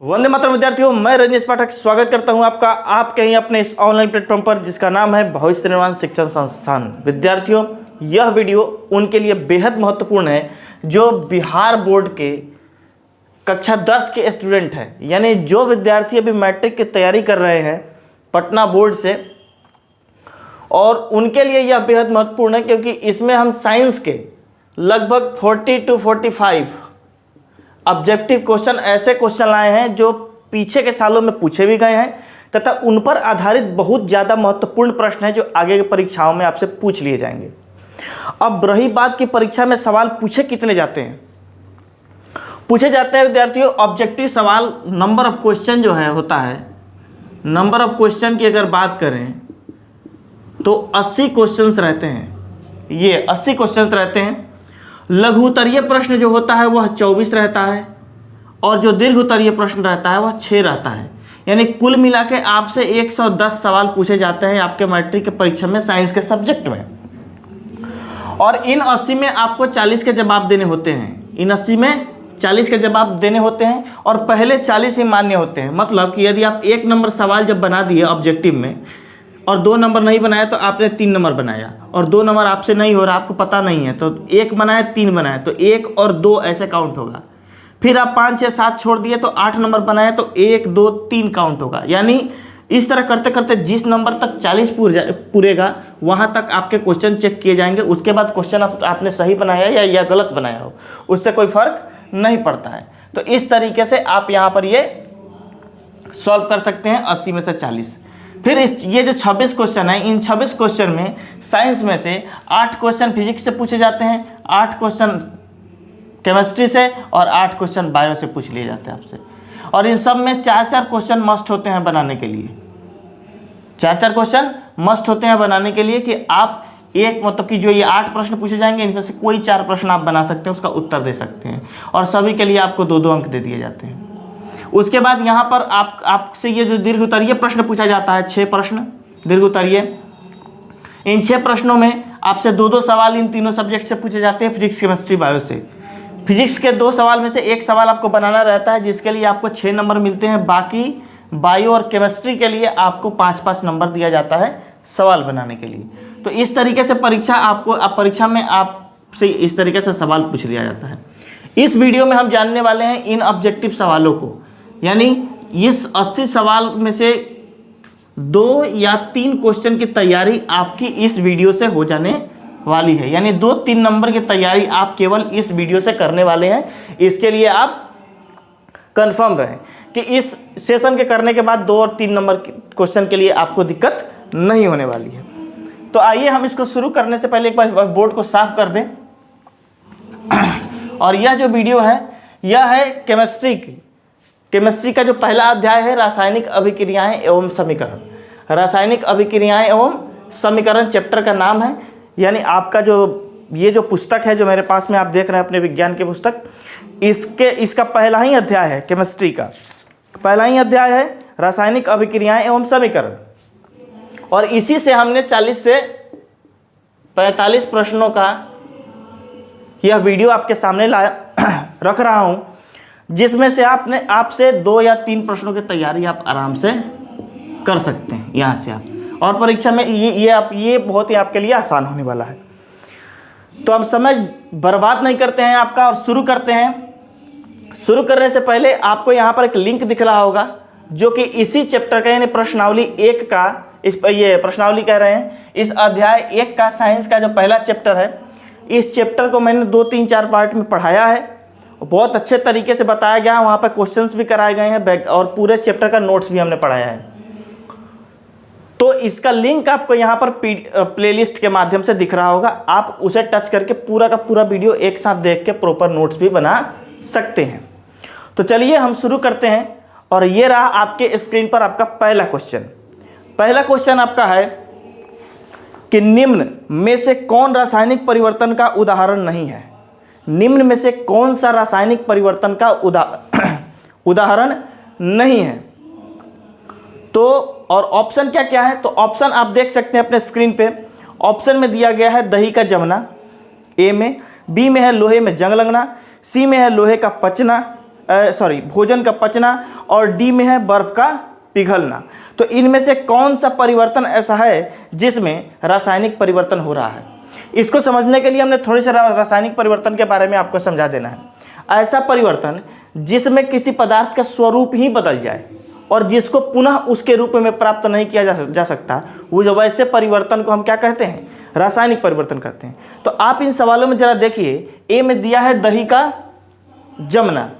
वंदे मातरम विद्यार्थियों, मैं रजनीश पाठक स्वागत करता हूं आपका आपके ही अपने इस ऑनलाइन प्लेटफॉर्म पर जिसका नाम है भविष्य निर्माण शिक्षण संस्थान। विद्यार्थियों, यह वीडियो उनके लिए बेहद महत्वपूर्ण है जो बिहार बोर्ड के कक्षा 10 के स्टूडेंट हैं, यानी जो विद्यार्थी अभी मैट्रिक की तैयारी कर रहे हैं पटना बोर्ड से, और उनके लिए यह बेहद महत्वपूर्ण है क्योंकि इसमें हम साइंस के लगभग 40 to 45 ऑब्जेक्टिव क्वेश्चन, ऐसे क्वेश्चन लाए हैं जो पीछे के सालों में पूछे भी गए हैं तथा उन पर आधारित बहुत ज़्यादा महत्वपूर्ण प्रश्न हैं जो आगे की परीक्षाओं में आपसे पूछ लिए जाएंगे। अब रही बात की परीक्षा में सवाल पूछे कितने जाते हैं, पूछे जाते हैं विद्यार्थियों ऑब्जेक्टिव सवाल। नंबर ऑफ क्वेश्चन जो है होता है, नंबर ऑफ क्वेश्चन की अगर बात करें तो 80 क्वेश्चंस रहते हैं, ये 80 क्वेश्चंस रहते हैं। लघु उत्तरीय प्रश्न जो होता है वह 24 रहता है और जो दीर्घ उत्तरीय प्रश्न रहता है वह 6 रहता है। यानी कुल मिला के आपसे 110 सवाल पूछे जाते हैं आपके मैट्रिक के परीक्षा में साइंस के सब्जेक्ट में, और इन 80 में आपको 40 के जवाब देने होते हैं। इन 80 में 40 के जवाब देने होते हैं और पहले 40 ही मान्य होते हैं। मतलब कि यदि आप 1 नंबर सवाल जब बना दिए ऑब्जेक्टिव में और 2 नंबर नहीं बनाया तो आपने 3 नंबर बनाया, और 2 नंबर आपसे नहीं हो रहा, आपको पता नहीं है तो 1 बनाए 3 बनाए तो 1 और 2 ऐसे काउंट होगा। फिर आप 5 6 7 छोड़ दिए तो 8 नंबर बनाए तो 1 2 3 काउंट होगा। यानी इस तरह करते करते जिस नंबर तक 40 पूरेगा वहाँ तक आपके क्वेश्चन चेक किए जाएंगे। उसके बाद क्वेश्चन आपने सही बनाया या गलत बनाया हो उससे कोई फर्क नहीं पड़ता है। तो इस तरीके से आप यहाँ पर ये सॉल्व कर सकते हैं 80 में से 40। फिर ये जो 26 क्वेश्चन है, इन 26 क्वेश्चन में साइंस में से 8 क्वेश्चन फिजिक्स से पूछे जाते हैं, 8 क्वेश्चन केमिस्ट्री से और 8 क्वेश्चन बायो से पूछ लिए जाते हैं आपसे। और इन सब में 4-4 क्वेश्चन मस्ट होते हैं बनाने के लिए, 4-4 क्वेश्चन मस्ट होते हैं बनाने के लिए कि आप एक मतलब कि जो ये 8 प्रश्न पूछे जाएंगे इनमें से कोई 4 प्रश्न आप बना सकते हैं, उसका उत्तर दे सकते हैं, और सभी के लिए आपको 2-2 अंक दे दिए जाते हैं। उसके बाद यहाँ पर आपसे ये जो दीर्घ उत्तरीय प्रश्न पूछा जाता है, 6 प्रश्न दीर्घ उत्तरीय, इन 6 प्रश्नों में आपसे 2-2 सवाल इन तीनों सब्जेक्ट से पूछे जाते हैं, फिजिक्स केमिस्ट्री बायो से। फिजिक्स के 2 सवाल में से 1 सवाल आपको बनाना रहता है जिसके लिए आपको 6 नंबर मिलते हैं। बाकी बायो और केमिस्ट्री के लिए आपको 5-5 नंबर दिया जाता है सवाल बनाने के लिए। तो इस तरीके से परीक्षा में आपसे इस तरीके से सवाल पूछ लिया जाता है। इस वीडियो में हम जानने वाले हैं इन ऑब्जेक्टिव सवालों को, यानी इस 80 सवाल में से 2 या 3 क्वेश्चन की तैयारी आपकी इस वीडियो से हो जाने वाली है। यानी 2-3 नंबर की तैयारी आप केवल इस वीडियो से करने वाले हैं। इसके लिए आप कंफर्म रहें कि इस सेशन के करने के बाद 2 और 3 नंबर क्वेश्चन के लिए आपको दिक्कत नहीं होने वाली है। तो आइए हम इसको शुरू करने से पहले एक बार बोर्ड को साफ कर दें। और यह जो वीडियो है यह है केमिस्ट्री का जो पहला अध्याय है, रासायनिक अभिक्रियाएं एवं समीकरण। रासायनिक अभिक्रियाएं एवं समीकरण चैप्टर का नाम है। यानी आपका ये जो पुस्तक है जो मेरे पास में आप देख रहे हैं अपने विज्ञान की पुस्तक, इसका पहला ही अध्याय है, केमिस्ट्री का पहला ही अध्याय है रासायनिक अभिक्रियाएं एवं समीकरण। और इसी से हमने 40 से 45 प्रश्नों का यह वीडियो आपके सामने रख रहा हूं, जिसमें से आपसे 2 या 3 प्रश्नों की तैयारी आप आराम से कर सकते हैं यहाँ से आप, और परीक्षा में ये बहुत ही आपके लिए आसान होने वाला है। तो हम समय बर्बाद नहीं करते हैं आपका और शुरू करते हैं। शुरू करने से पहले आपको यहाँ पर एक लिंक दिख रहा होगा जो कि इसी चैप्टर का, यानी प्रश्नावली 1 का, ये प्रश्नावली कह रहे हैं, इस अध्याय 1 का साइंस का जो पहला चैप्टर है, इस चैप्टर को मैंने 2 3 4 पार्ट में पढ़ाया है। बहुत अच्छे तरीके से बताया गया, वहाँ पर क्वेश्चंस भी कराए गए हैं और पूरे चैप्टर का नोट्स भी हमने पढ़ाया है। तो इसका लिंक आपको यहाँ पर प्लेलिस्ट के माध्यम से दिख रहा होगा, आप उसे टच करके पूरा का पूरा वीडियो एक साथ देख के प्रॉपर नोट्स भी बना सकते हैं। तो चलिए हम शुरू करते हैं। और ये रहा आपके स्क्रीन पर आपका पहला क्वेश्चन। पहला क्वेश्चन आपका है कि निम्न में से कौन रासायनिक परिवर्तन का उदाहरण नहीं है। निम्न में से कौन सा रासायनिक परिवर्तन का उदाहरण नहीं है। तो और ऑप्शन क्या क्या है, तो ऑप्शन आप देख सकते हैं अपने स्क्रीन पे। ऑप्शन में दिया गया है दही का जमना, ए में, बी में है लोहे में जंग लगना, सी में है लोहे का पचना, भोजन का पचना, और डी में है बर्फ का पिघलना। तो इनमें से कौन सा परिवर्तन ऐसा है जिसमें रासायनिक परिवर्तन हो रहा है? इसको समझने के लिए हमने थोड़ी सी रासायनिक परिवर्तन के बारे में आपको समझा देना है। ऐसा परिवर्तन जिसमें किसी पदार्थ का स्वरूप ही बदल जाए और जिसको पुनः उसके रूप में प्राप्त नहीं किया जा सकता, वो जो वैसे परिवर्तन को हम क्या कहते हैं? रासायनिक परिवर्तन कहते हैं। तो आप इन सवालों में जरा देखिए, ए में दिया है दही का जमना।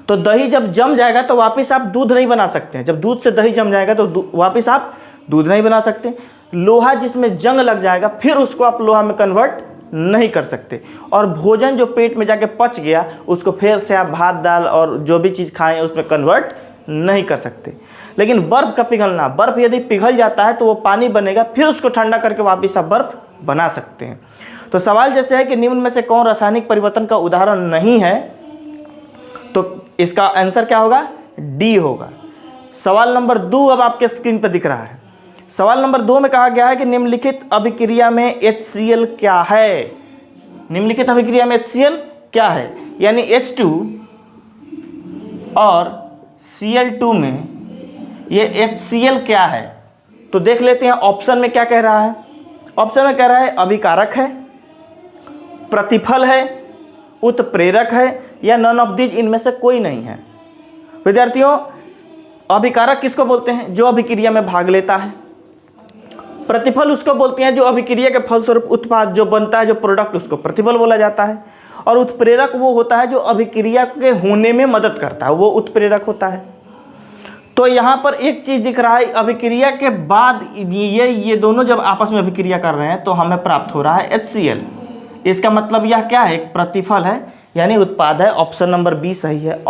तो दही जब जम जाएगा तो वापस आप दूध नहीं बना सकते हैं। जब दूध से दही जम जाएगा तो वापस आप दूध नहीं बना सकते। लोहा जिसमें जंग लग जाएगा फिर उसको आप लोहा में कन्वर्ट नहीं कर सकते। और भोजन जो पेट में जाके पच गया उसको फिर से आप भात दाल और जो भी चीज़ खाएं उसमें कन्वर्ट नहीं कर सकते। लेकिन बर्फ़ का पिघलना, बर्फ़ यदि पिघल जाता है तो वो पानी बनेगा, फिर उसको ठंडा करके वापस आप बर्फ़ बना सकते हैं। तो सवाल जैसे है कि निम्न में से कौन रासायनिक परिवर्तन का उदाहरण नहीं है, तो इसका आंसर क्या होगा? डी होगा। सवाल नंबर 2 अब आपके स्क्रीन पर दिख रहा है। सवाल नंबर 2 में कहा गया है कि निम्नलिखित अभिक्रिया में HCl क्या है? निम्नलिखित अभिक्रिया में HCl क्या है? यानी H2 और Cl2 में ये HCl क्या है? तो देख लेते हैं ऑप्शन में क्या कह रहा है। ऑप्शन में कह रहा है अभिकारक है, प्रतिफल है, उत्प्रेरक है, या नन ऑफ दीज, इनमें से कोई नहीं है। विद्यार्थियों, अभिकारक किसको बोलते हैं? जो अभिक्रिया में भाग लेता है। प्रतिफल उसको बोलते हैं जो अभिक्रिया के फलस्वरूप उत्पाद जो बनता है, जो प्रोडक्ट, उसको प्रतिफल बोला जाता है। और उत्प्रेरक वो होता है जो अभिक्रिया के होने में मदद करता है, वो उत्प्रेरक होता है। तो यहाँ पर एक चीज़ दिख रहा है, अभिक्रिया के बाद ये दोनों जब आपस में अभिक्रिया कर रहे हैं तो हमें प्राप्त हो रहा है HCl। इसका मतलब यह क्या है? एक प्रतिफल है, यानी उत्पाद है। ऑप्शन नंबर बी सही है।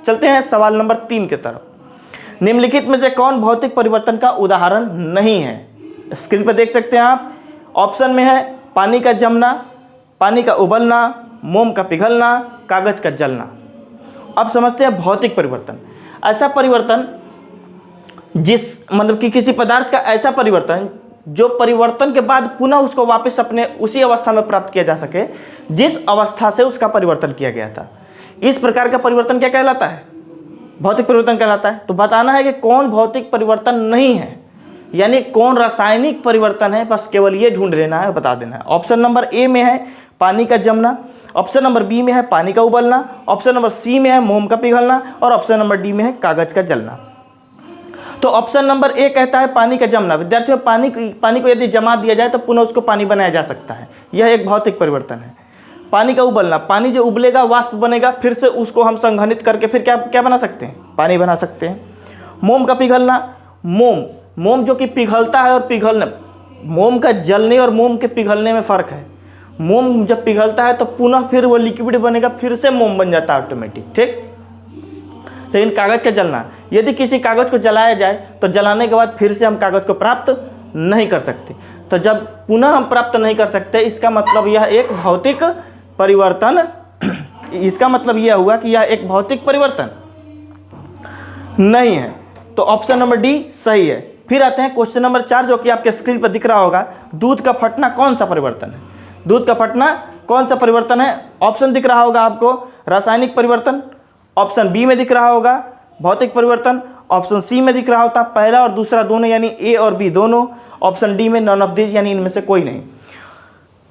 चलते हैं सवाल नंबर 3 की तरफ। निम्नलिखित में से कौन भौतिक परिवर्तन का उदाहरण नहीं है? स्क्रीन पर देख सकते हैं आप। ऑप्शन में है पानी का जमना, पानी का उबलना, मोम का पिघलना, कागज का जलना। अब समझते हैं भौतिक परिवर्तन। ऐसा परिवर्तन मतलब कि किसी पदार्थ का ऐसा परिवर्तन जो परिवर्तन के बाद पुनः उसको वापस अपने उसी अवस्था में प्राप्त किया जा सके जिस अवस्था से उसका परिवर्तन किया गया था। इस प्रकार का परिवर्तन क्या कहलाता है? भौतिक परिवर्तन कहलाता है। तो बताना है कि कौन भौतिक परिवर्तन नहीं है, यानी कौन रासायनिक परिवर्तन है, बस केवल ये ढूंढ लेना है, बता देना है। ऑप्शन नंबर ए में है पानी का जमना, ऑप्शन नंबर बी में है पानी का उबलना, ऑप्शन नंबर सी में है मोम का पिघलना, और ऑप्शन नंबर डी में है कागज का जलना। तो ऑप्शन नंबर ए कहता है पानी का जमना। विद्यार्थियों, पानी को यदि जमा दिया जाए तो पुनः उसको पानी बनाया जा सकता है, यह एक भौतिक परिवर्तन है। पानी का उबलना, पानी जो उबलेगा वाष्प बनेगा, फिर से उसको हम संघनित करके फिर क्या बना सकते हैं? पानी बना सकते हैं। मोम का पिघलना, मोम जो कि पिघलता है और पिघलने, मोम का जलने और मोम के पिघलने में फ़र्क है। मोम जब पिघलता है तो पुनः फिर वो लिक्विड बनेगा, फिर से मोम बन जाता है ऑटोमेटिक, ठीक। लेकिन कागज़ का जलना, यदि किसी कागज़ को जलाया जाए तो जलाने के बाद फिर से हम कागज़ को प्राप्त नहीं कर सकते। तो जब पुनः हम प्राप्त नहीं कर सकते, इसका मतलब यह एक भौतिक परिवर्तन, इसका मतलब यह हुआ कि यह एक भौतिक परिवर्तन नहीं है। तो ऑप्शन नंबर डी सही है। फिर आते हैं क्वेश्चन नंबर 4, जो कि आपके स्क्रीन पर दिख रहा होगा। दूध का फटना कौन सा परिवर्तन है? दूध का फटना कौन सा परिवर्तन है? ऑप्शन दिख रहा होगा आपको, रासायनिक परिवर्तन। ऑप्शन बी में दिख रहा होगा भौतिक परिवर्तन। ऑप्शन सी में दिख रहा होता पहला और दूसरा दोनों, यानी ए और बी दोनों। ऑप्शन डी में नॉन ऑफ दीज, यानी इनमें से कोई नहीं।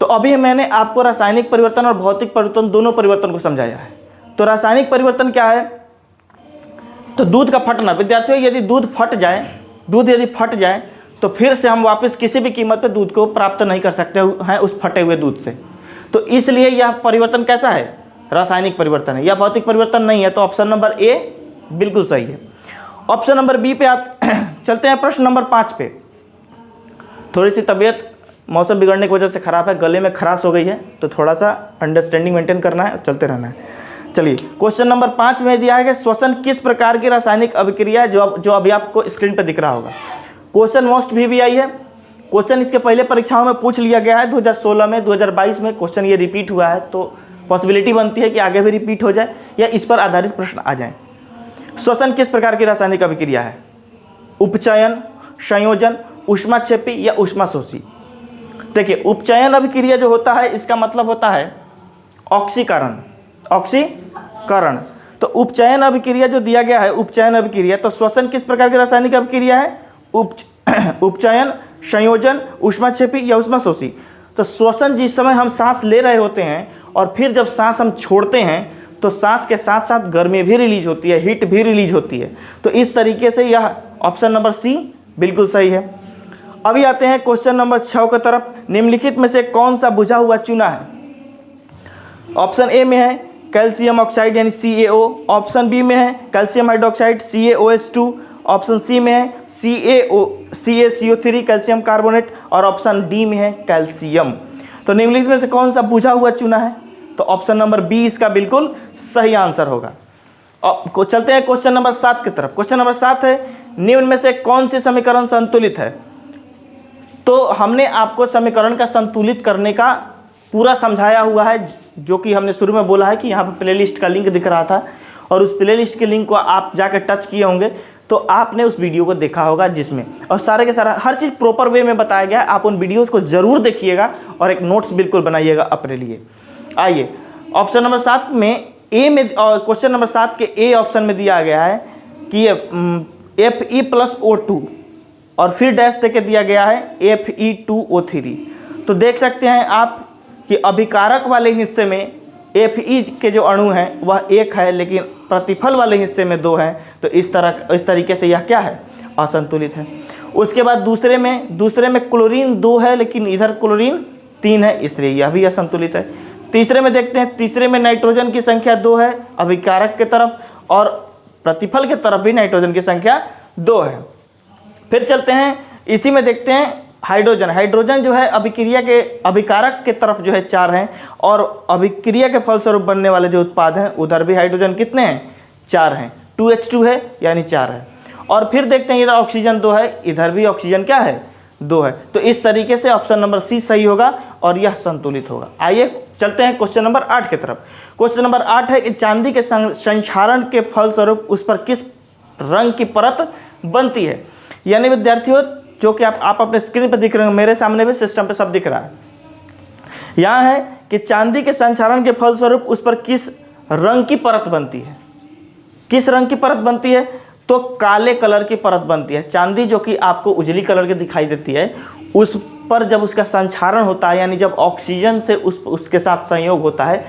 तो अभी मैंने आपको रासायनिक परिवर्तन और भौतिक परिवर्तन दोनों परिवर्तन को समझाया है। तो रासायनिक परिवर्तन क्या है? तो दूध का फटना। विद्यार्थियों, यदि दूध यदि फट जाए तो फिर से हम वापस किसी भी कीमत पर दूध को प्राप्त नहीं कर सकते हैं उस फटे हुए दूध से। तो इसलिए यह परिवर्तन कैसा है? रासायनिक परिवर्तन है, यह भौतिक परिवर्तन नहीं है। तो ऑप्शन नंबर ए बिल्कुल सही है। ऑप्शन नंबर बी पे चलते हैं प्रश्न नंबर 5 पे। थोड़ी सी तबीयत मौसम बिगड़ने की वजह से ख़राब है, गले में खराश हो गई है, तो थोड़ा सा अंडरस्टैंडिंग मेंटेन करना है, चलते रहना है। चलिए, क्वेश्चन नंबर 5 में दिया है कि श्वसन किस प्रकार की रासायनिक अभिक्रिया, जो अभी आपको स्क्रीन पर दिख रहा होगा। क्वेश्चन मोस्ट भी आई है। क्वेश्चन इसके पहले परीक्षाओं में पूछ लिया गया है, 2016 में, 2022 में क्वेश्चन ये रिपीट हुआ है, तो पॉसिबिलिटी बनती है कि आगे भी रिपीट हो जाए या इस पर आधारित प्रश्न आ जाए। श्वसन किस प्रकार की रासायनिक अभिक्रिया है? उपचयन, संयोजन, ऊष्माक्षेपी या ऊष्माशोषी। देखिए, उपचयन अभिक्रिया जो होता है इसका मतलब होता है ऑक्सीकरण। तो उपचयन अभिक्रिया जो दिया गया है, उपचयन अभिक्रिया, तो श्वसन किस प्रकार की रासायनिक अभिक्रिया है? उपचयन, संयोजन, ऊष्माक्षेपी या ऊष्माशोषी। तो श्वसन जिस समय हम सांस ले रहे होते हैं और फिर जब सांस हम छोड़ते हैं तो सांस के साथ साथ गर्मी भी रिलीज होती है, हीट भी रिलीज होती है। तो इस तरीके से यह ऑप्शन नंबर सी बिल्कुल सही है। अभी आते हैं क्वेश्चन नंबर 6 की तरफ। निम्नलिखित में से कौन सा बुझा हुआ चूना है? ऑप्शन ए में है कैल्शियम ऑक्साइड यानी CaO, ऑप्शन बी में है calcium hydroxide CaOH2, option C में है CaCO3 कैल्शियम कार्बोनेट और ऑप्शन डी में है कैल्शियम। तो निम्नलिखित में से कौन सा बुझा हुआ चूना है? तो ऑप्शन नंबर बी इसका बिल्कुल सही आंसर होगा। चलते हैं क्वेश्चन नंबर 7 की तरफ। क्वेश्चन नंबर 7 है निम्न में से कौन सी समीकरण संतुलित है? तो हमने आपको समीकरण का संतुलित करने का पूरा समझाया हुआ है, जो कि हमने शुरू में बोला है कि यहाँ पर प्लेलिस्ट का लिंक दिख रहा था और उस प्लेलिस्ट के लिंक को आप जाकर टच किए होंगे तो आपने उस वीडियो को देखा होगा, जिसमें और सारे के सारा हर चीज़ प्रॉपर वे में बताया गया है। आप उन वीडियोज़ को ज़रूर देखिएगा और एक नोट्स बिल्कुल बनाइएगा अपने लिए। आइए ऑप्शन नंबर 7 में ए में, क्वेश्चन नंबर 7 के ए ऑप्शन में दिया गया है कि Fe+O2 और फिर डैश देके दिया गया है Fe2O3। तो देख सकते हैं आप कि अभिकारक वाले हिस्से में Fe के जो अणु हैं वह 1 है, लेकिन प्रतिफल वाले हिस्से में 2 हैं। तो इस तरीके से यह क्या है? असंतुलित है। उसके बाद दूसरे में क्लोरीन 2 है, लेकिन इधर क्लोरीन 3 है, इसलिए यह भी असंतुलित है। तीसरे में देखते हैं, तीसरे में नाइट्रोजन की संख्या 2 है अभिकारक के तरफ और प्रतिफल के तरफ भी नाइट्रोजन की संख्या 2 है। फिर चलते हैं, इसी में देखते हैं हाइड्रोजन जो है अभिक्रिया के अभिकारक के तरफ जो है 4 हैं और अभिक्रिया के फलस्वरूप बनने वाले जो उत्पाद हैं उधर भी हाइड्रोजन कितने हैं? 4 हैं। 2H2 है यानी 4 है। और फिर देखते हैं इधर ऑक्सीजन 2 है, इधर भी ऑक्सीजन क्या है? 2 है। तो इस तरीके से ऑप्शन नंबर सी सही होगा और यह संतुलित होगा। आइए चलते हैं क्वेश्चन नंबर 8 की तरफ। क्वेश्चन नंबर 8 है कि चांदी के संक्षारण के फलस्वरूप उस पर किस रंग की परत बनती है? यानी विद्यार्थियों, जो कि आप अपने स्क्रीन पर दिख रहे हैं, मेरे सामने भी सिस्टम पे सब दिख रहा है। यहाँ है कि चांदी के संक्षारण के फलस्वरूप उस पर किस रंग की परत बनती है? किस रंग की परत बनती है? तो काले कलर की परत बनती है। चांदी जो कि आपको उजली कलर की दिखाई देती है, उस पर जब उसका संक्षारण होता है, यानी जब ऑक्सीजन से उसके साथ संयोग होता है,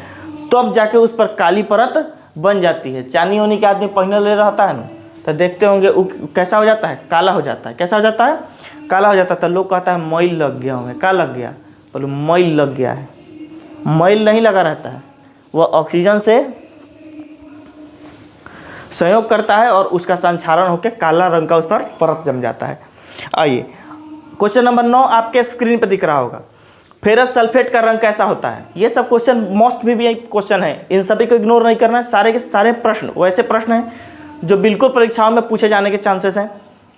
तो अब जाके उस पर काली परत बन जाती है। चांदी होने के आदमी पहने ले रहता है ना, तो देखते होंगे वो कैसा हो जाता है? काला हो जाता है। कैसा हो जाता है? काला हो जाता है। तो लोग कहता है मैल लग गया होंगे। क्या लग गया? बोलो मैल लग गया है। मैल नहीं लगा रहता है, वह ऑक्सीजन से संयोग करता है और उसका संक्षारण होकर काला रंग का उस पर परत जम जाता है। आइए क्वेश्चन नंबर 9 आपके स्क्रीन पर दिख रहा होगा। फेरस सल्फेट का रंग कैसा होता है? ये सब क्वेश्चन मोस्ट भी क्वेश्चन है, इन सभी को इग्नोर नहीं करना है। सारे के सारे प्रश्न वैसे प्रश्न हैं जो बिल्कुल परीक्षाओं में पूछे जाने के चांसेस हैं।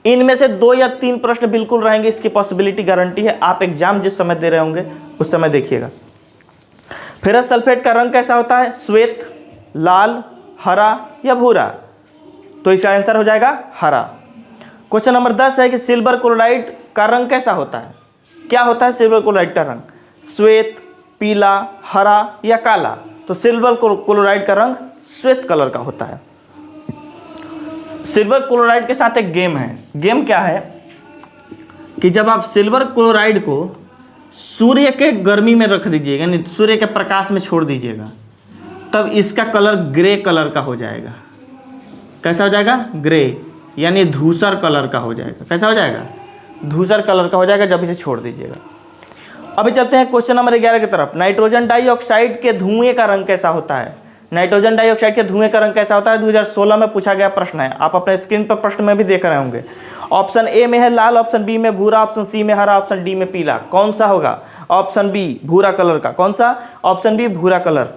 इनमें से 2 या 3 प्रश्न बिल्कुल रहेंगे, इसकी पॉसिबिलिटी गारंटी है। आप एग्जाम जिस समय दे रहे होंगे उस समय देखिएगा। फेरस सल्फेट का रंग कैसा होता है? श्वेत, लाल, हरा या भूरा? तो इसका आंसर हो जाएगा हरा। क्वेश्चन नंबर 10 है कि सिल्वर क्लोराइड का रंग कैसा होता है? क्या होता है सिल्वर क्लोराइड का रंग? श्वेत, पीला, हरा या काला? तो सिल्वर क्लोराइड का रंग श्वेत कलर का होता है। सिल्वर क्लोराइड के साथ एक गेम है। गेम क्या है कि जब आप सिल्वर क्लोराइड को सूर्य के गर्मी में रख दीजिएगा, यानी सूर्य के प्रकाश में छोड़ दीजिएगा, तब इसका कलर ग्रे कलर का हो जाएगा। कैसा हो जाएगा? ग्रे, यानी धूसर कलर का हो जाएगा। कैसा हो जाएगा? धूसर कलर का हो जाएगा जब इसे छोड़ दीजिएगा। अभी चलते हैं क्वेश्चन नंबर 11 की तरफ। नाइट्रोजन डाइऑक्साइड के धुएं का रंग कैसा होता है? नाइट्रोजन डाइऑक्साइड के धुएं का रंग कैसा होता है? 2016 में पूछा गया प्रश्न है। आप अपने स्क्रीन पर प्रश्न में भी देख रहे होंगे। ऑप्शन ए में है लाल, ऑप्शन बी में भूरा, ऑप्शन सी में हरा, ऑप्शन डी में पीला। कौन सा होगा? ऑप्शन बी भूरा कलर का। कौन सा? ऑप्शन बी भूरा कलर।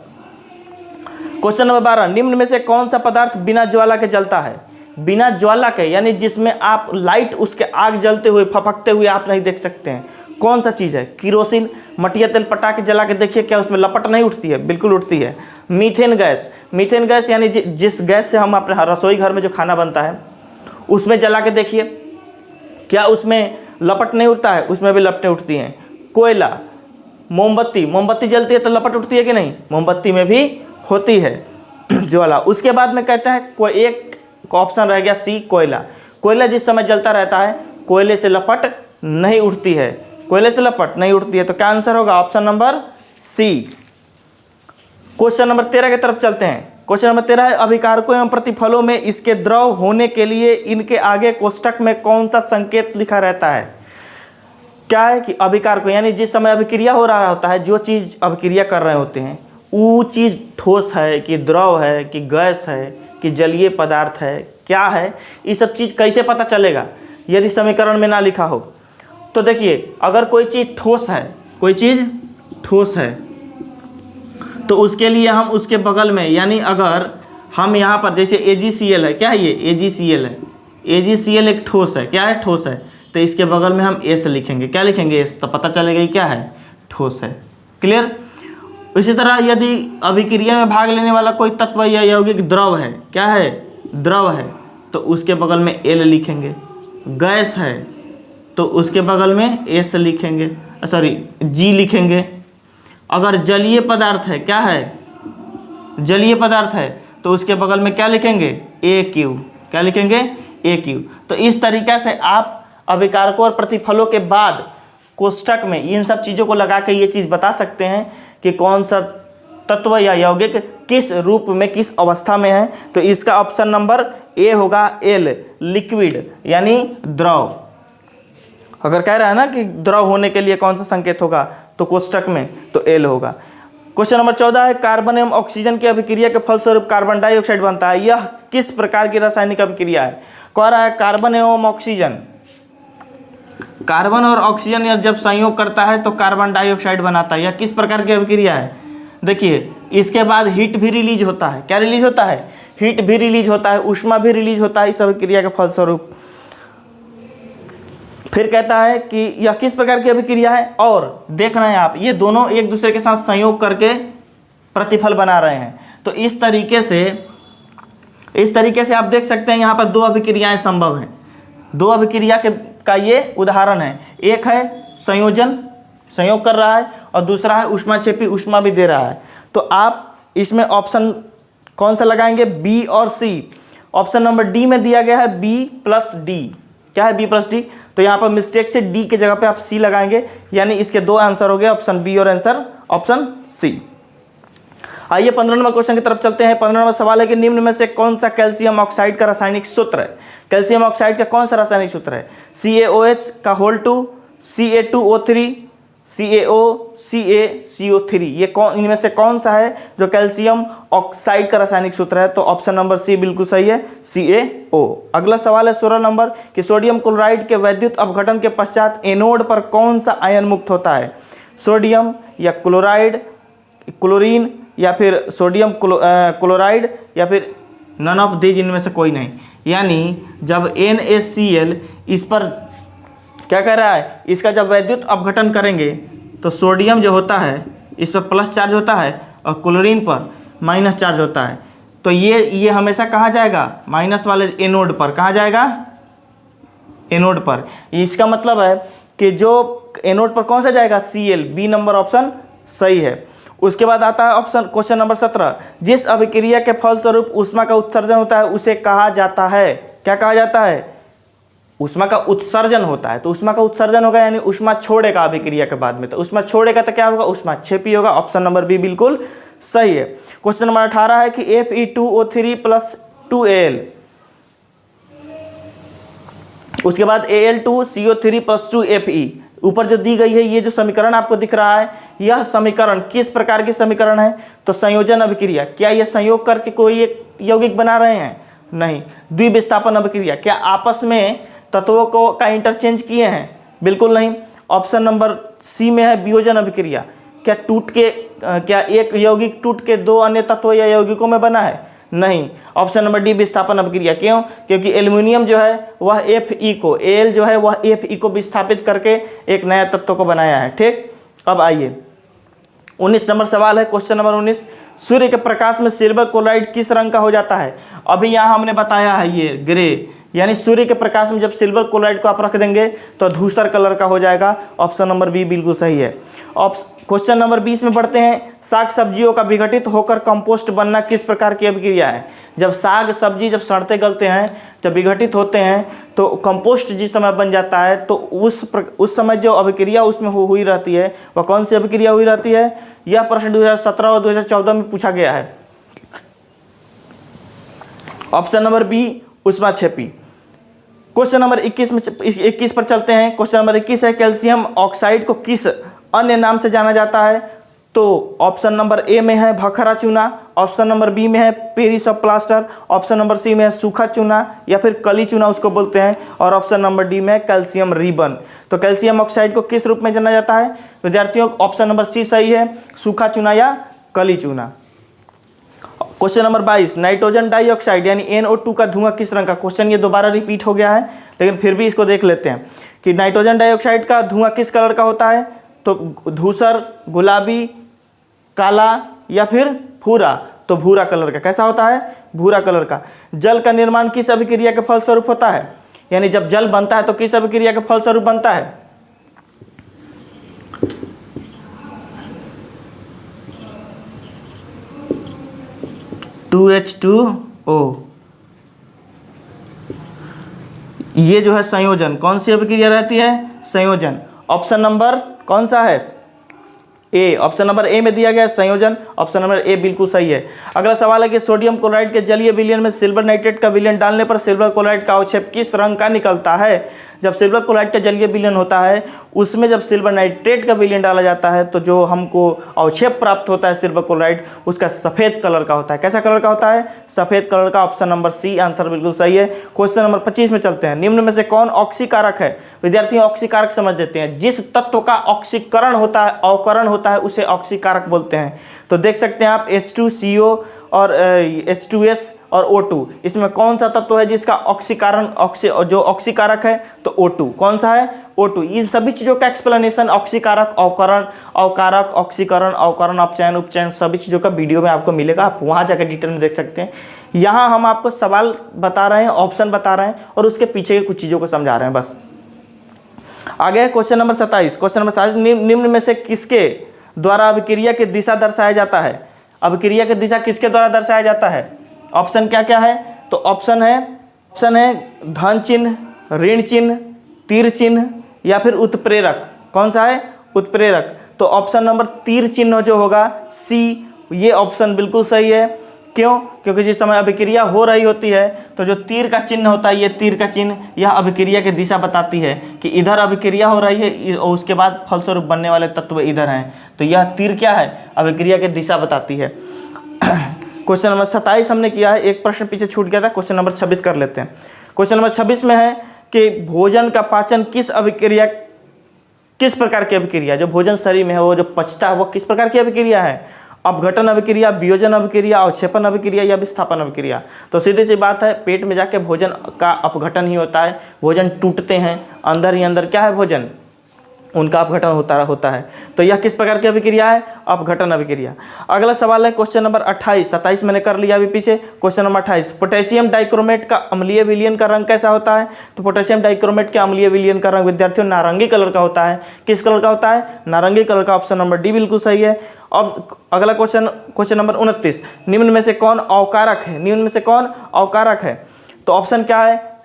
क्वेश्चन नंबर 12, निम्न में से कौन सा पदार्थ बिना ज्वाला के जलता है? बिना ज्वाला के यानी जिसमें आप लाइट उसके आग जलते हुए फपकते हुए आप नहीं देख सकते हैं, कौन सा चीज़ है? किरोसिन, मटिया तेल पटा के जला के देखिए, क्या उसमें लपट नहीं उठती है? बिल्कुल उठती है। मीथेन गैस, मीथेन गैस यानी जिस गैस से हम अपने रसोई घर में जो खाना बनता है उसमें जला के देखिए, क्या उसमें लपट नहीं उठता है? उसमें भी लपटें उठती हैं। कोयला, मोमबत्ती, मोमबत्ती जलती है तो लपट उठती है कि नहीं? मोमबत्ती में भी होती है। ज्वाला। उसके बाद में कहते हैं कोई एक ऑप्शन रह गया सी, कोयला। कोयला जिस समय जलता रहता है कोयले से लपट नहीं उठती है, कोयले से लपट नहीं उठती है। तो क्या आंसर होगा? Option number C. Question number 13 की तरफ चलते हैं। क्वेश्चन नंबर 13 है अभिकारकों एवं प्रतिफलों में इसके द्रव होने के लिए इनके आगे कोष्टक में कौन सा संकेत लिखा रहता है? क्या है कि अभिकारकों यानी जिस समय अभिक्रिया हो रहा होता है, जो चीज़ अभिक्रिया कर रहे होते हैं वो चीज़ ठोस है कि द्रव है कि गैस है कि जलीय पदार्थ है, क्या है, ये सब चीज़ कैसे पता चलेगा यदि समीकरण में ना लिखा हो? तो देखिए, अगर कोई चीज़ ठोस है, कोई चीज़ ठोस है तो उसके लिए हम उसके बगल में, यानी अगर हम यहाँ पर जैसे AgCl है, क्या है ये? AgCl है। AgCl एक ठोस है, क्या है? ठोस है। तो इसके बगल में हम S लिखेंगे, क्या लिखेंगे? S, तो पता चलेगा ये क्या है? ठोस है। क्लियर? इसी तरह यदि अभिक्रिया में भाग लेने वाला कोई तत्व या यौगिक द्रव है, क्या है? द्रव है, तो उसके बगल में L लिखेंगे। गैस है तो उसके बगल में S लिखेंगे, सॉरी G लिखेंगे। अगर जलीय पदार्थ है, क्या है? जलीय पदार्थ है, तो उसके बगल में क्या लिखेंगे? AQ। क्या लिखेंगे? AQ। तो इस तरीके से आप अभिकारकों और प्रतिफलों के बाद कोष्टक में इन सब चीज़ों को लगा के ये चीज़ बता सकते हैं कि कौन सा तत्व या यौगिक किस रूप में, किस अवस्था में है। तो इसका ऑप्शन नंबर ए होगा, L, लिक्विड यानी द्रव। अगर कह रहा है ना कि द्रव होने के लिए कौन सा संकेत होगा तो कोष्टक में तो L होगा। क्वेश्चन नंबर 14 है कार्बन एवं ऑक्सीजन की अभिक्रिया के फलस्वरूप कार्बन डाइऑक्साइड बनता है, यह किस प्रकार की रासायनिक अभिक्रिया है? कह रहा है कार्बन एवं ऑक्सीजन, कार्बन और ऑक्सीजन जब संयोग करता है तो कार्बन डाइऑक्साइड बनाता है। यह किस प्रकार की अभिक्रिया है? देखिए, इसके बाद हीट भी रिलीज होता है। क्या रिलीज होता है? हीट भी रिलीज होता है, ऊष्मा भी रिलीज होता है इस अभिक्रिया के फलस्वरूप। फिर कहता है कि यह किस प्रकार की अभिक्रिया है, और देख रहे हैं आप ये दोनों एक दूसरे के साथ संयोग करके प्रतिफल बना रहे हैं। तो इस तरीके से आप देख सकते हैं यहाँ पर दो अभिक्रियाएं संभव हैं। दो अभिक्रिया का ये उदाहरण है। एक है संयोजन, संयोग कर रहा है, और दूसरा है ऊष्माक्षेपी, ऊष्मा भी दे रहा है। तो आप इसमें ऑप्शन कौन सा लगाएंगे? बी और सी। ऑप्शन नंबर डी में दिया गया है B+D। क्या है? B+D। तो यहाँ पर मिस्टेक से डी के जगह पे आप सी लगाएंगे, यानी इसके दो आंसर हो गए, ऑप्शन बी और आंसर ऑप्शन सी। आइए 15 नंबर क्वेश्चन की तरफ चलते हैं। 15 नंबर सवाल है कि निम्न में से कौन सा कैल्शियम ऑक्साइड का रासायनिक सूत्र है? कैल्शियम ऑक्साइड का कौन सा रासायनिक सूत्र है? CaOH का होल 2, Ca2O3, CaO, CaCO3। ये कौन, इनमें से कौन सा है जो कैल्शियम ऑक्साइड का रासायनिक सूत्र है? तो ऑप्शन नंबर सी बिल्कुल सही है, CaO। अगला सवाल है 16 नंबर कि सोडियम क्लोराइड के वैद्युत अपघटन के पश्चात एनोड पर कौन सा आयन मुक्त होता है? सोडियम या क्लोराइड, क्लोरीन, या फिर सोडियम क्लोराइड, या फिर नन ऑफ दीज, इनमें से कोई नहीं। यानी जब NaCl इस पर क्या कह रहा है, इसका जब वैद्युत अपघटन करेंगे तो सोडियम जो होता है इस पर प्लस चार्ज होता है और क्लोरीन पर माइनस चार्ज होता है। तो ये हमेशा कहाँ जाएगा? माइनस वाले एनोड पर। कहाँ जाएगा? एनोड पर। इसका मतलब है कि जो एनोड पर कौन सा जाएगा? Cl। बी नंबर ऑप्शन सही है। उसके बाद आता है ऑप्शन क्वेश्चन नंबर 17, जिस अभिक्रिया के फलस्वरूप ऊष्मा का उत्सर्जन होता है उसे कहा जाता है? क्या कहा जाता है? ऊष्मा का उत्सर्जन होता है। तो ऊष्मा का उत्सर्जन होगा यानी ऊष्मा छोड़ेगा अभिक्रिया के बाद में। तो ऊष्मा छोड़ेगा तो क्या होगा? ऊष्माक्षेपी होगा। ऑप्शन नंबर बी बिल्कुल सही है। क्वेश्चन नंबर 18 है कि Fe2O3+2Al, उसके बाद Al2CO3+2Fe, ऊपर जो दी गई है ये जो समीकरण आपको दिख रहा है, यह समीकरण किस प्रकार की समीकरण है? तो संयोजन अभिक्रिया। क्या ये संयोग करके कोई एक यौगिक बना रहे हैं? नहीं। द्विविस्थापन अभिक्रिया। क्या आपस में तत्वों को का इंटरचेंज किए हैं? बिल्कुल नहीं। ऑप्शन नंबर सी में है वियोजन अभिक्रिया। क्या एक यौगिक टूट के दो अन्य तत्वों या यौगिकों में बना है? नहीं। ऑप्शन नंबर डी विस्थापन अभिक्रिया। क्यों? क्योंकि एल्युमिनियम जो है वह Fe को, Al जो है वह Fe को विस्थापित करके एक नया तत्व को बनाया है। ठीक, अब आइए 19 नंबर सवाल है। क्वेश्चन नंबर 19, सूर्य के प्रकाश में सिल्वर क्लोराइड किस रंग का हो जाता है? अभी यहाँ हमने बताया है ये ग्रे, यानी सूर्य के प्रकाश में जब सिल्वर क्लोराइड को आप रख देंगे तो धूसर कलर का हो जाएगा। ऑप्शन नंबर बी बिल्कुल सही है। क्वेश्चन नंबर 20 में पढ़ते हैं, साग सब्जियों का विघटित होकर कंपोस्ट बनना किस प्रकार की अभिक्रिया है। जब साग सब्जी जब सड़ते गलते हैं, जब विघटित होते हैं तो कंपोस्ट जिस समय बन जाता है, तो उस समय जो अभिक्रिया उसमें हुई रहती है वह कौन सी अभिक्रिया हुई रहती है। यह प्रश्न 2017 और 2014 में पूछा गया है। ऑप्शन नंबर बी ऊष्माक्षेपी। क्वेश्चन नंबर 21 पर चलते हैं। क्वेश्चन नंबर 21 है, कैल्शियम ऑक्साइड को किस अन्य नाम से जाना जाता है। तो ऑप्शन नंबर ए में है भखरा चूना, ऑप्शन नंबर बी में है Paris of plaster, option number C में है सूखा चूना या फिर कली चूना उसको बोलते हैं, और ऑप्शन नंबर डी में है कैल्शियम रिबन। तो कैल्शियम ऑक्साइड को किस रूप में जाना जाता है विद्यार्थियों। ऑप्शन नंबर सी सही है, सूखा चूना या कली चूना। क्वेश्चन नंबर 22, नाइट्रोजन डाइऑक्साइड यानी NO2 का धुआं किस रंग का। क्वेश्चन ये दोबारा रिपीट हो गया है, लेकिन फिर भी इसको देख लेते हैं कि नाइट्रोजन डाइऑक्साइड का धुआं किस कलर का होता है। तो धूसर, गुलाबी, काला या फिर भूरा। तो भूरा कलर का। कैसा होता है, भूरा कलर का। जल का निर्माण किस अभिक्रिया के फलस्वरूप होता है, यानी जब जल बनता है तो किस अभिक्रिया के फलस्वरूप बनता है। H2O। ये जो है संयोजन, कौन सी अभिक्रिया रहती है, संयोजन। ऑप्शन नंबर कौन सा है, ए। ऑप्शन नंबर ए में दिया गया संयोजन, ऑप्शन नंबर ए बिल्कुल सही है। अगला सवाल है कि सोडियम क्लोराइड के जलीय विलयन में सिल्वर नाइट्रेट का विलयन डालने पर सिल्वर क्लोराइड का अवक्षेप किस रंग का निकलता है। जब सिल्वर क्लोराइड का जलीय विलयन होता है उसमें जब सिल्वर नाइट्रेट का विलयन डाला जाता है तो जो हमको अवक्षेप प्राप्त होता है सिल्वर क्लोराइड उसका सफ़ेद कलर का होता है। कैसा कलर का होता है, सफ़ेद कलर का। ऑप्शन नंबर सी आंसर बिल्कुल सही है। क्वेश्चन नंबर 25 में चलते हैं। निम्न में से कौन ऑक्सीकारक है। विद्यार्थी ऑक्सीकारक समझ देते हैं, जिस तत्व का ऑक्सीकरण होता है, अवकरण होता है, उसे ऑक्सीकारक बोलते हैं। तो देख सकते हैं आप H2CO और H2S और O2, इसमें कौन सा तत्व है जिसका ऑक्सीकरण जो ऑक्सीकारक है। तो O2 कौन सा है, O2। इन सभी चीज़ों का एक्सप्लेनेशन ऑक्सीकारक, अवकरण, अवकारक, ऑक्सीकरण, अवकरण, अपचयन, उपचयन, सभी चीज़ों का वीडियो में आपको मिलेगा, आप वहाँ जाकर डिटेल में देख सकते हैं। यहाँ हम आपको सवाल बता रहे हैं, ऑप्शन बता रहे हैं और उसके पीछे की कुछ चीज़ों को समझा रहे हैं बस। आगे क्वेश्चन नंबर 27। क्वेश्चन नंबर 27, निम्न में से किसके द्वारा अभिक्रिया की दिशा दर्शाया जाता है। अभिक्रिया की दिशा किसके द्वारा दर्शाया जाता है। ऑप्शन क्या क्या है, तो ऑप्शन है धन चिन्ह, ऋण चिन्ह, तीर चिन्ह या फिर उत्प्रेरक। कौन सा है, उत्प्रेरक। तो ऑप्शन नंबर तीर चिन्ह जो होगा सी, ये ऑप्शन बिल्कुल सही है। क्यों, क्योंकि जिस समय अभिक्रिया हो रही होती है तो जो तीर का चिन्ह होता है, ये तीर का चिन्ह यह अभिक्रिया की दिशा बताती है कि इधर अभिक्रिया हो रही है और उसके बाद फलस्वरूप बनने वाले तत्व इधर हैं। तो यह तीर क्या है, अभिक्रिया की दिशा बताती है। क्वेश्चन नंबर 27 हमने किया है, एक प्रश्न पीछे छूट गया था। क्वेश्चन नंबर 26 कर लेते हैं। क्वेश्चन नंबर 26 में है कि भोजन का पाचन किस प्रकार की अभिक्रिया, जो भोजन शरीर में है वो जो पचता है वो किस प्रकार की अभिक्रिया है। अपघटन अभिक्रिया, वियोजन अभिक्रिया, अवक्षेपण अभिक्रिया या विस्थापन अभिक्रिया। तो सीधी सी बात है, पेट में जाके भोजन का अपघटन ही होता है, भोजन टूटते हैं, अंदर ही अंदर क्या है भोजन, उनका अपघटन होता है। तो यह किस प्रकार की अभिक्रिया है, अपघटन अभिक्रिया। अगला सवाल है क्वेश्चन नंबर 28, 27 मैंने कर लिया अभी पीछे। क्वेश्चन नंबर 28, पोटेशियम डाइक्रोमेट का अम्लीय विलयन का रंग कैसा होता है। तो पोटेशियम डाइक्रोमेट के अम्लीय विलयन का रंग विद्यार्थियों नारंगी कलर का होता है। किस कलर का होता है, नारंगी कलर का। ऑप्शन नंबर डी बिल्कुल सही है। अब अगला क्वेश्चन नंबर 29, निम्न में से कौन अवकारक है। निम्न में से कौन अवकारक है। तो ऑप्शन क्या है,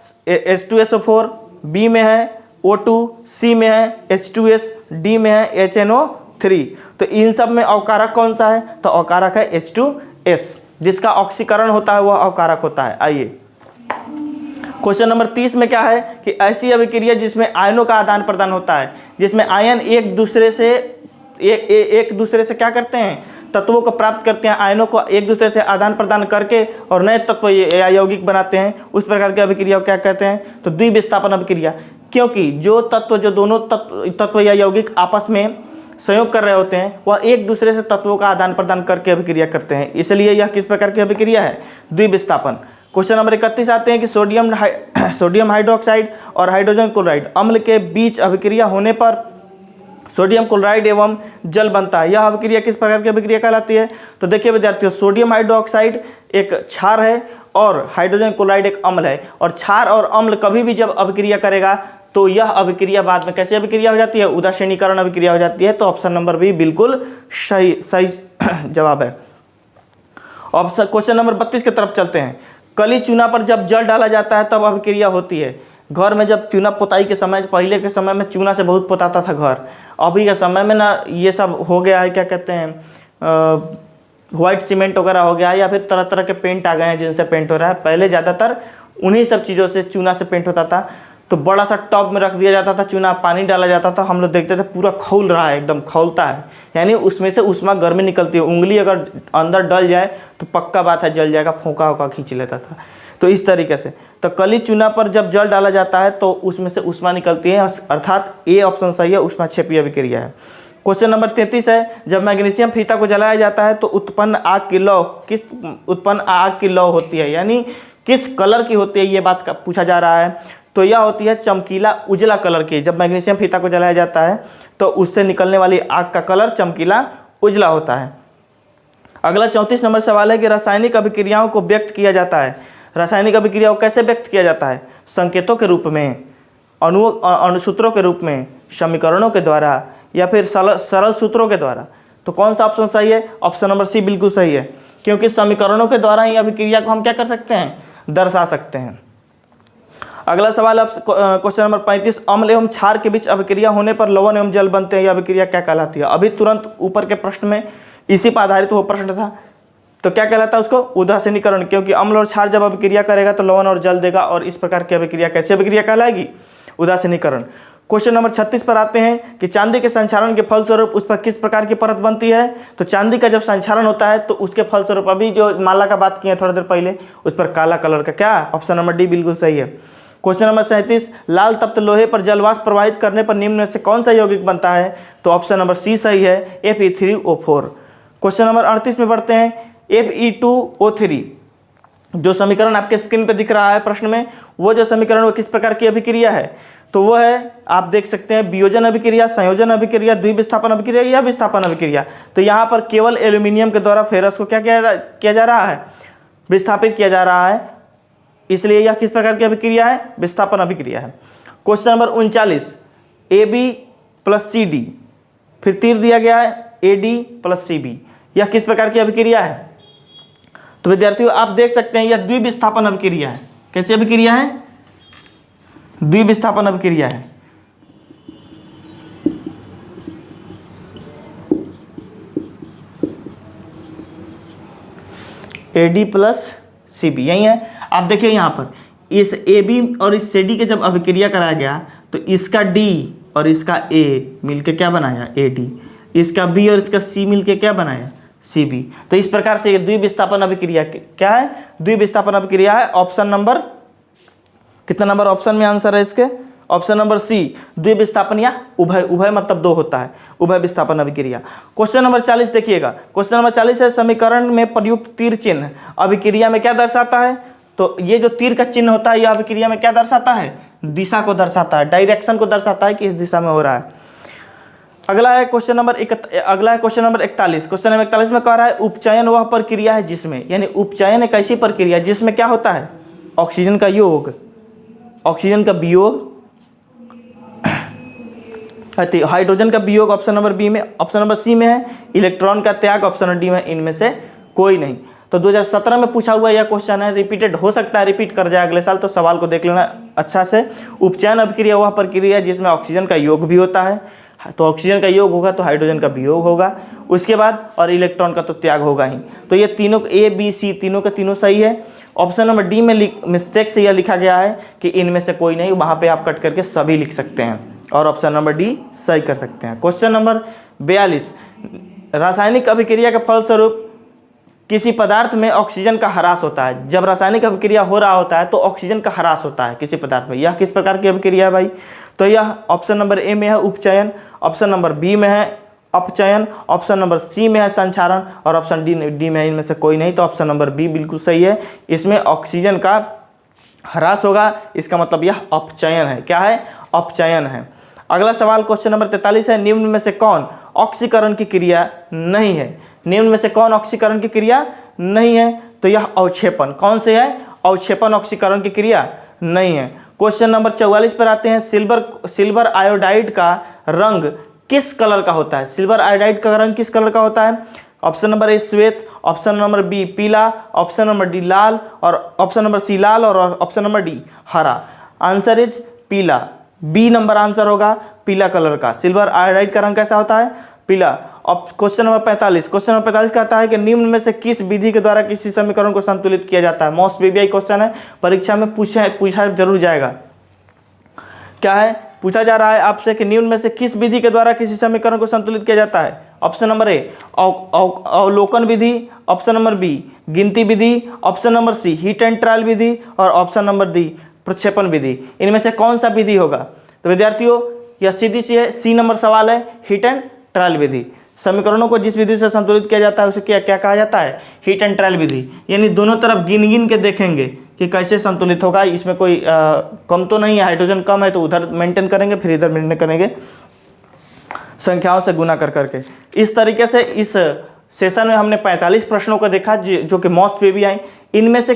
H2SO4, बी में है O2, सी में है H2S, डी में है HNO3। तो इन सब में अवकारक कौन सा है, तो अवकारक है H2S, जिसका ऑक्सीकरण होता है वह अवकारक होता है। आइए क्वेश्चन नंबर 30 में क्या है कि ऐसी अभिक्रिया जिसमें आयनों का आदान प्रदान होता है, जिसमें आयन एक दूसरे से क्या करते हैं, तत्वों को प्राप्त करते हैं, आयनों को एक दूसरे से आदान प्रदान करके और नए तत्व या यौगिक बनाते हैं, उस प्रकार की अभिक्रिया को क्या कहते हैं, तो द्विविस्थापन अभिक्रिया। क्योंकि जो दोनों तत्व या यौगिक आपस में संयोग कर रहे होते हैं वह एक दूसरे से तत्वों का आदान प्रदान करके अभिक्रिया करते हैं, इसलिए यह किस प्रकार की अभिक्रिया है, द्विविस्थापन। क्वेश्चन नंबर 31 आते हैं कि सोडियम हाइड्रोक्साइड और हाइड्रोजन क्लोराइड अम्ल के बीच अभिक्रिया होने पर सोडियम क्लोराइड एवं जल बनता है। यह अभिक्रिया किस प्रकार की अभिक्रिया कहलाती है। तो देखिए विद्यार्थियों, सोडियम हाइड्रोक्साइड एक क्षार है और हाइड्रोजन क्लोराइड एक अम्ल है, और क्षार और अम्ल कभी भी जब अभिक्रिया करेगा तो यह अभिक्रिया बाद में कैसी अभिक्रिया हो जाती है, उदासीनीकरण अभिक्रिया हो जाती है। तो ऑप्शन नंबर बी बिल्कुल सही जवाब है। ऑप्शन क्वेश्चन नंबर 32 की तरफ चलते हैं। कली चूना पर जब जल डाला जाता है तब अभिक्रिया होती है। घर में जब चूना पोताई के समय, पहले के समय में चूना से बहुत पोताता था घर, अभी के समय में ना ये सब हो गया है, क्या कहते हैं, व्हाइट सीमेंट वगैरह हो गया है, या फिर तरह तरह के पेंट आ गए हैं जिनसे पेंट हो रहा है। पहले ज़्यादातर उन्हीं सब चीज़ों से, चूना से पेंट होता था। तो बड़ा सा टब में रख दिया जाता था चूना, पानी डाला जाता था, हम लोग देखते थे पूरा खौल रहा है, एकदम खौलता है, यानी उसमें से उष्मा गर्मी निकलती है। उंगली अगर अंदर डल जाए तो पक्का बात है जल जाएगा, फोंका होका खींच लेता था। तो इस तरीके से तो कली चूना पर जब जल डाला जाता है तो उसमें से उष्मा निकलती है, अर्थात ए ऑप्शन सही है, उष्माक्षेपीय अभिक्रिया है। क्वेश्चन नंबर 33 है, जब मैग्नीशियम फीता को जलाया जाता है तो उत्पन्न आग की लौ होती है, यानी किस कलर की होती है, ये बात का पूछा जा रहा है। तो यह होती है चमकीला उजला कलर की। जब मैग्नीशियम फीता को जलाया जाता है तो उससे निकलने वाली आग का कलर चमकीला उजला होता है। अगला 34 नंबर सवाल है कि रासायनिक अभिक्रियाओं को व्यक्त किया जाता है। रासायनिक अभिक्रियाओं को कैसे व्यक्त किया जाता है? संकेतों के रूप में, अणुसूत्रों के रूप में, समीकरणों के द्वारा, या फिर सरल सूत्रों के द्वारा। तो कौन सा ऑप्शन सही है? ऑप्शन नंबर सी बिल्कुल सही है, क्योंकि समीकरणों के द्वारा ही अभिक्रिया को हम क्या कर सकते हैं, दर्शा सकते हैं। अगला सवाल अब क्वेश्चन नंबर 35, अम्ल एवं क्षार के बीच अभिक्रिया होने पर लवण एवं जल बनते हैं, यह अभिक्रिया क्या कहलाती है? अभी तुरंत ऊपर के प्रश्न में इसी पर आधारित वो प्रश्न था। तो क्या कहलाता है उसको? उदासीनीकरण, क्योंकि अम्ल और क्षार जब अभिक्रिया करेगा तो लवण और जल देगा, और इस प्रकार की अभिक्रिया कैसी अभिक्रिया कहलाएगी? उदासीनीकरण। क्वेश्चन नंबर 36 पर आते हैं कि चांदी के संक्षारण के फलस्वरूप उस पर किस प्रकार की परत बनती है? तो चांदी का जब संक्षारण होता है तो उसके फलस्वरूप, अभी जो माला का बात किए थोड़ी देर पहले, उस पर काला कलर का, क्या ऑप्शन नंबर डी बिल्कुल सही है। क्वेश्चन नंबर 37, लाल तप्त लोहे पर जलवाष्प प्रवाहित करने पर निम्न में से कौन सा यौगिक बनता है? तो ऑप्शन नंबर सी सही है, Fe3O4। क्वेश्चन नंबर 38 में बढ़ते हैं, Fe2O3 जो समीकरण आपके स्क्रीन पे दिख रहा है प्रश्न में, वो जो समीकरण वो किस प्रकार की अभिक्रिया है? तो वो है, आप देख सकते हैं, वियोजन अभिक्रिया, संयोजन अभिक्रिया, द्विविस्थापन अभिक्रिया या विस्थापन अभिक्रिया। तो यहाँ पर केवल एल्यूमिनियम के द्वारा फेरस को क्या किया जा रहा है? विस्थापित किया जा रहा है, इसलिए यह किस प्रकार की अभिक्रिया है? विस्थापन अभिक्रिया है। क्वेश्चन नंबर 39, AB + CD, फिर तीर दिया गया है AD + CB, यह किस प्रकार की अभिक्रिया है? तो विद्यार्थियों आप देख सकते हैं यह द्विविस्थापन अभिक्रिया है। कैसी अभिक्रिया है? द्विविस्थापन अभिक्रिया है। AD + CB यही है। आप देखिए यहाँ पर इस AB और इस CD के जब अभिक्रिया कराया गया तो इसका D और इसका A मिलके क्या बनाया? AD। इसका B और इसका C मिलके क्या बनाया? CB। तो इस प्रकार से ये द्विविस्थापन अभिक्रिया क्या है? द्विविस्थापन अभिक्रिया है। ऑप्शन नंबर कितना नंबर ऑप्शन में आंसर है इसके? ऑप्शन नंबर सी, द्विविस्थापन या उभय, उभय मतलब दो होता है, उभय विस्थापन अभिक्रिया। क्वेश्चन नंबर 40 देखिएगा। क्वेश्चन नंबर 40 है, समीकरण में प्रयुक्त तीर चिन्ह अभिक्रिया में क्या दर्शाता है? तो ये जो तीर का चिन्ह होता है यह अभिक्रिया में क्या दर्शाता है? दिशा को दर्शाता है, डायरेक्शन को दर्शाता है कि इस दिशा में हो रहा है। अगला है क्वेश्चन नंबर 41। क्वेश्चन नंबर 41 में कह रहा है उपचयन वह प्रक्रिया है जिसमें, यानी उपचयन एक ऐसी प्रक्रिया जिसमें क्या होता है? ऑक्सीजन का योग, ऑक्सीजन का वियोग, हाइड्रोजन का वियोग ऑप्शन नंबर बी में, ऑप्शन नंबर सी में है इलेक्ट्रॉन का त्याग ऑप्शन नंबर डी में, इनमें से कोई नहीं। तो 2017 में पूछा हुआ यह क्वेश्चन है, रिपीटेड हो सकता है, रिपीट कर जाए अगले साल, तो सवाल को देख लेना अच्छा से। उपचयन अभिक्रिया वह प्रक्रिया है जिसमें ऑक्सीजन का योग भी होता है, तो ऑक्सीजन का योग होगा तो हाइड्रोजन का वियोग होगा उसके बाद, और इलेक्ट्रॉन का तो त्याग होगा ही। तो ये तीनों ए बी सी तीनों के तीनों सही है। ऑप्शन नंबर डी में मिस्टेक से यह लिखा गया है कि इनमें से कोई नहीं, वहाँ पे आप कट करके सभी लिख सकते हैं और ऑप्शन नंबर डी सही कर सकते हैं। क्वेश्चन नंबर 42, रासायनिक अभिक्रिया के फलस्वरूप किसी पदार्थ में ऑक्सीजन का ह्रास होता है। जब रासायनिक अभिक्रिया हो रहा होता है तो ऑक्सीजन का ह्रास होता है किसी पदार्थ में, यह किस प्रकार की अभिक्रिया है भाई? तो यह ऑप्शन नंबर ए में है उपचयन, ऑप्शन नंबर बी में है अपचयन, ऑप्शन नंबर सी में है संचारण, और ऑप्शन डी में है इनमें से कोई नहीं। तो ऑप्शन नंबर बी बिल्कुल सही है, इसमें ऑक्सीजन का ह्रास होगा, इसका मतलब यह अपचयन है। क्या है? अपचयन है। अगला सवाल क्वेश्चन नंबर 43 है, निम्न में से कौन ऑक्सीकरण की क्रिया नहीं है? निम्न में से कौन ऑक्सीकरण की क्रिया नहीं है? तो यह अवक्षेपण कौन से है? अवक्षेपण ऑक्सीकरण की क्रिया नहीं है। क्वेश्चन नंबर 44 पर आते हैं। सिल्वर आयोडाइड का रंग किस कलर का होता है? सिल्वर आयोडाइड का रंग किस कलर का होता है? ऑप्शन नंबर ए श्वेत, ऑप्शन नंबर बी पीला, ऑप्शन नंबर डी लाल और ऑप्शन नंबर सी लाल और ऑप्शन नंबर डी हरा। आंसर इज पीला। बी नंबर आंसर होगा पीला कलर का। सिल्वर आयोडाइड का रंग कैसा होता है? पीला। अब क्वेश्चन नंबर 45 कहता है कि निम्न में से किस विधि के द्वारा किसी समीकरण को संतुलित किया जाता है? मोस्ट बीबीआई क्वेश्चन है, परीक्षा में पूछा जरूर जाएगा। क्या है? पूछा जा रहा है आपसे कि निम्न में से किस विधि के द्वारा किसी समीकरण को संतुलित किया जाता है? ऑप्शन नंबर ए अवलोकन विधि, ऑप्शन नंबर बी गिनती विधि, option number C heat and trial विधि और ऑप्शन नंबर डी प्रक्षेपण विधि। इनमें से कौन सा विधि होगा? तो विद्यार्थियों यह सीधी सी है, सी नंबर सवाल है, हीट एंड ट्रायल विधि। समीकरणों को जिस विधि से संतुलित किया जाता है उसे क्या कहा जाता है? हीट एंड ट्रायल विधि। यानी दोनों तरफ गिन के देखेंगे कि कैसे संतुलित होगा। इसमें कोई कम तो नहीं है, हाइड्रोजन कम है तो उधर मेंटेन करेंगे, फिर इधर मेंटेन करेंगे, संख्याओं से गुना कर करके। इस तरीके से इस सेशन में हमने 45 प्रश्नों को देखा जो कि मोस्ट पे भी आए। इनमें से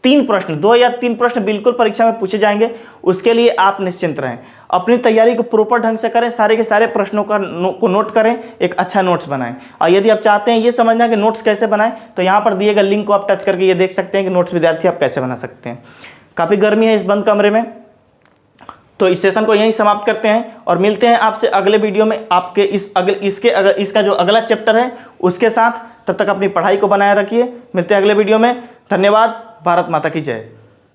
3 प्रश्न, 2 या 3 प्रश्न बिल्कुल परीक्षा में पूछे जाएंगे। उसके लिए आप निश्चिंत रहें, अपनी तैयारी को प्रॉपर ढंग से करें, सारे के सारे प्रश्नों को नोट करें, एक अच्छा नोट्स बनाएं। और यदि आप चाहते हैं ये समझना कि नोट्स कैसे बनाएं तो यहाँ पर दिए गए लिंक को आप टच करके ये देख सकते हैं कि नोट्स विद्यार्थी आप कैसे बना सकते हैं। काफ़ी गर्मी है इस बंद कमरे में, तो इस सेशन को यहीं समाप्त करते हैं और मिलते हैं आपसे अगले वीडियो में आपके इसका जो अगला चैप्टर है उसके साथ। तब तक अपनी पढ़ाई को बनाए रखिए। मिलते हैं अगले वीडियो में। धन्यवाद। भारत माता की जय।